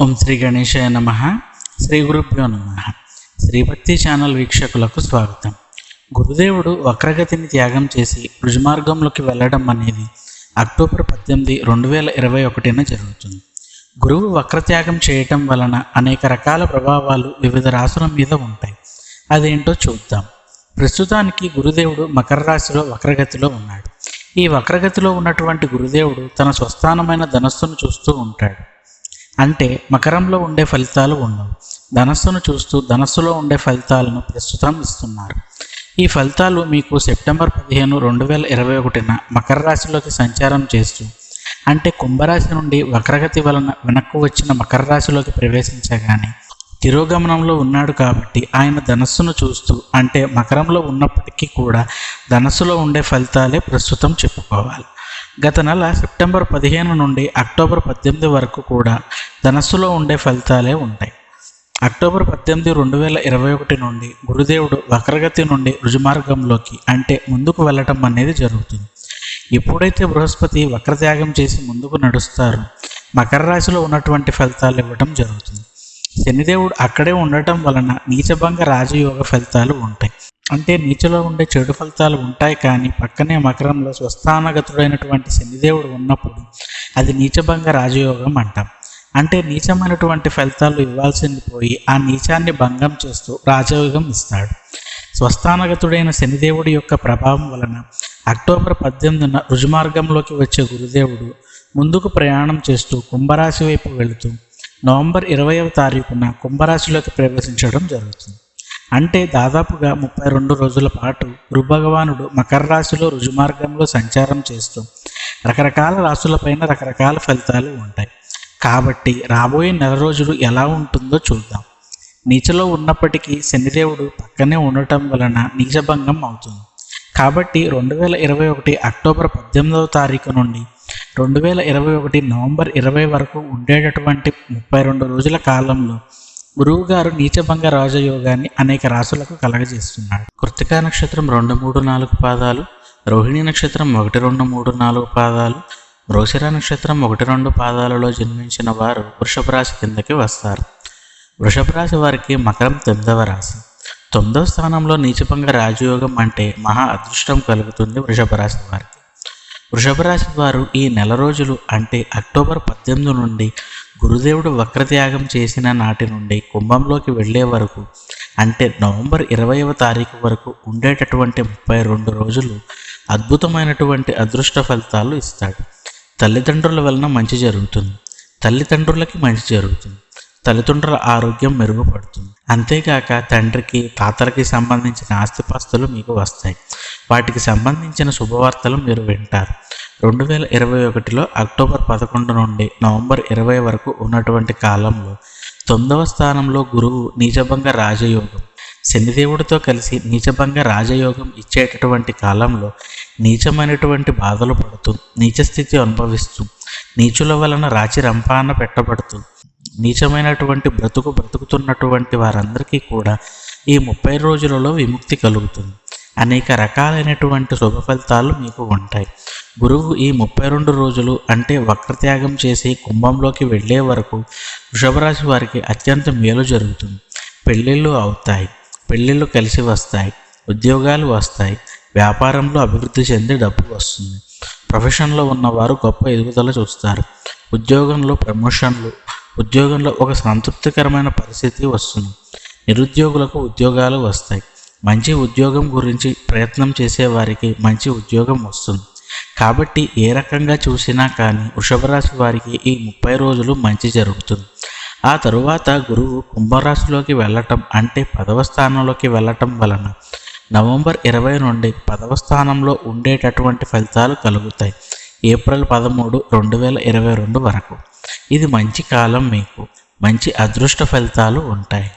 ఓం శ్రీ గణేశాయ నమః. శ్రీ గురుభ్యో నమః. శ్రీభక్తి ఛానల్ వీక్షకులకు స్వాగతం. గురుదేవుడు వక్రగతిని త్యాగం చేసి రుజుమార్గంలోకి వెళ్ళడం అనేది అక్టోబర్ 18, 2021 జరుగుతుంది. గురువు వక్రత్యాగం చేయటం వలన అనేక రకాల ప్రభావాలు వివిధ రాశుల మీద ఉంటాయి. అదేంటో చూద్దాం. ప్రస్తుతానికి గురుదేవుడు మకర రాశిలో వక్రగతిలో ఉన్నాడు. ఈ వక్రగతిలో ఉన్నటువంటి గురుదేవుడు తన స్వస్థానమైన ధనస్సును చూస్తూ ఉంటాడు. అంటే మకరంలో ఉండే ఫలితాలు ఉండవు. ధనస్సును చూస్తూ ధనస్సులో ఉండే ఫలితాలను ప్రస్తుతం ఇస్తున్నారు. ఈ ఫలితాలు మీకు సెప్టెంబర్ 15, 2021 మకర రాశిలోకి సంచారం చేస్తూ, అంటే కుంభరాశి నుండి వక్రగతి వలన వెనక్కు వచ్చిన మకర రాశిలోకి ప్రవేశించగానే తిరోగమనంలో ఉన్నాడు కాబట్టి ఆయన ధనస్సును చూస్తూ, అంటే మకరంలో ఉన్నప్పటికీ కూడా ధనస్సులో ఉండే ఫలితాలే ప్రస్తుతం చెప్పుకోవాలి. గత నెల సెప్టెంబర్ 15 నుండి అక్టోబర్ 18 వరకు కూడా ధనస్సులో ఉండే ఫలితాలే ఉంటాయి. అక్టోబర్ 18, 2021 నుండి గురుదేవుడు వక్రగతి నుండి రుజుమార్గంలోకి, అంటే ముందుకు వెళ్ళటం అనేది జరుగుతుంది. ఎప్పుడైతే బృహస్పతి వక్రత్యాగం చేసి ముందుకు నడుస్తారో మకర రాశిలో ఉన్నటువంటి ఫలితాలు ఇవ్వడం జరుగుతుంది. శనిదేవుడు అక్కడే ఉండటం వలన నీచభంగ రాజయోగ ఫలితాలు ఉంటాయి. అంటే నీచలో ఉండే చెడు ఫలితాలు ఉంటాయి, కానీ పక్కనే మకరంలో స్వస్థానగతుడైనటువంటి శనిదేవుడు ఉన్నప్పుడు అది నీచభంగ రాజయోగం అంటాం. అంటే నీచమైనటువంటి ఫలితాలు ఇవ్వాల్సింది పోయి ఆ నీచాన్ని భంగం చేస్తూ రాజయోగం ఇస్తాడు. స్వస్థానగతుడైన శనిదేవుడి యొక్క ప్రభావం వలన అక్టోబర్ 18న రుజుమార్గంలోకి వచ్చే గురుదేవుడు ముందుకు ప్రయాణం చేస్తూ కుంభరాశి వైపు వెళుతూ నవంబర్ 20వ తారీఖున కుంభరాశిలోకి ప్రవేశించడం జరుగుతుంది. అంటే దాదాపుగా 32 రోజుల పాటు గురుభగవానుడు మకర రాశిలో రుజుమార్గంలో సంచారం చేస్తూ రకరకాల రాశులపైన రకరకాల ఫలితాలు ఉంటాయి. కాబట్టి రాబోయే నెల రోజులు ఎలా ఉంటుందో చూద్దాం. నీచలో ఉన్నప్పటికీ శనిదేవుడు పక్కనే ఉండటం వలన నీచభంగం అవుతుంది. కాబట్టి 2021 అక్టోబర్ 18వ తారీఖు నుండి 2021 నవంబర్ 20 వరకు ఉండేటటువంటి 32 రోజుల కాలంలో గురువు గారు నీచభంగ రాజయోగాన్ని అనేక రాశులకు కలగజేస్తున్నాడు. కృత్తికా నక్షత్రం 2, 3, 4 పాదాలు, రోహిణి నక్షత్రం 1, 2, 3, 4 పాదాలు, మృగశిర నక్షత్రం 1, 2 పాదాలలో జన్మించిన వారు వృషభ రాశి కిందకి వస్తారు. వృషభ రాశి వారికి మకరం 9వ రాశి. 9వ స్థానంలో నీచభంగ రాజయోగం అంటే మహా అదృష్టం కలుగుతుంది వృషభ రాశి వారికి. వృషభ రాశి వారు ఈ నెల రోజులు, అంటే అక్టోబర్ 18 నుండి గురుదేవుడు వక్రత్యాగం చేసిన నాటి నుండి కుంభంలోకి వెళ్ళే వరకు, అంటే నవంబర్ 20వ తారీఖు వరకు ఉండేటటువంటి 32 రోజులు అద్భుతమైనటువంటి అదృష్ట ఫలితాలు ఇస్తాడు. తల్లిదండ్రుల వలన మంచి జరుగుతుంది, తల్లిదండ్రులకి మంచి జరుగుతుంది, తల్లిదండ్రుల ఆరోగ్యం మెరుగుపడుతుంది. అంతేకాక తండ్రికి, తాతలకి సంబంధించిన ఆస్తిపాస్తులు మీకు వస్తాయి. వాటికి సంబంధించిన శుభవార్తలు మీరు వింటారు. 2021లో అక్టోబర్ 11 నుండి నవంబర్ 20 వరకు ఉన్నటువంటి కాలంలో 9వ స్థానంలో గురువు నీచభంగ రాజయోగం శనిదేవుడితో కలిసి నీచభంగ రాజయోగం ఇచ్చేటటువంటి కాలంలో నీచమైనటువంటి బాధలు పడుతూ, నీచస్థితి అనుభవిస్తూ, నీచుల వలన రాచి రంపాన పెట్టబడుతూ నీచమైనటువంటి బ్రతుకుతున్నటువంటి వారందరికీ కూడా ఈ 30 రోజులలో విముక్తి కలుగుతుంది. అనేక రకాలైనటువంటి శుభ ఫలితాలు మీకు ఉంటాయి. గురువు ఈ 32 రోజులు, అంటే వక్రత్యాగం చేసి కుంభంలోకి వెళ్ళే వరకు వృషభరాశి వారికి అత్యంత మేలు జరుగుతుంది. పెళ్ళిళ్ళు అవుతాయి, పెళ్ళిళ్ళు కలిసి వస్తాయి, ఉద్యోగాలు వస్తాయి, వ్యాపారంలో అభివృద్ధి చెంది డబ్బు వస్తుంది. ప్రొఫెషన్లో ఉన్నవారు గొప్ప ఎదుగుదల చూస్తారు. ఉద్యోగంలో ప్రమోషన్లు, ఉద్యోగంలో ఒక సంతృప్తికరమైన పరిస్థితి వస్తుంది. నిరుద్యోగులకు ఉద్యోగాలు వస్తాయి. మంచి ఉద్యోగం గురించి ప్రయత్నం చేసేవారికి మంచి ఉద్యోగం వస్తుంది. కాబట్టి ఏ రకంగా చూసినా కానీ వృషభరాశి వారికి ఈ 30 రోజులు మంచి జరుగుతుంది. ఆ తరువాత గురువు కుంభరాశిలోకి వెళ్ళటం, అంటే 10వ స్థానంలోకి వెళ్ళటం వలన నవంబర్ 20 నుండి 10వ స్థానంలో ఉండేటటువంటి ఫలితాలు కలుగుతాయి. ఏప్రిల్ 13, 2022 వరకు ఇది మంచి కాలం. మీకు మంచి అదృష్ట ఫలితాలు ఉంటాయి.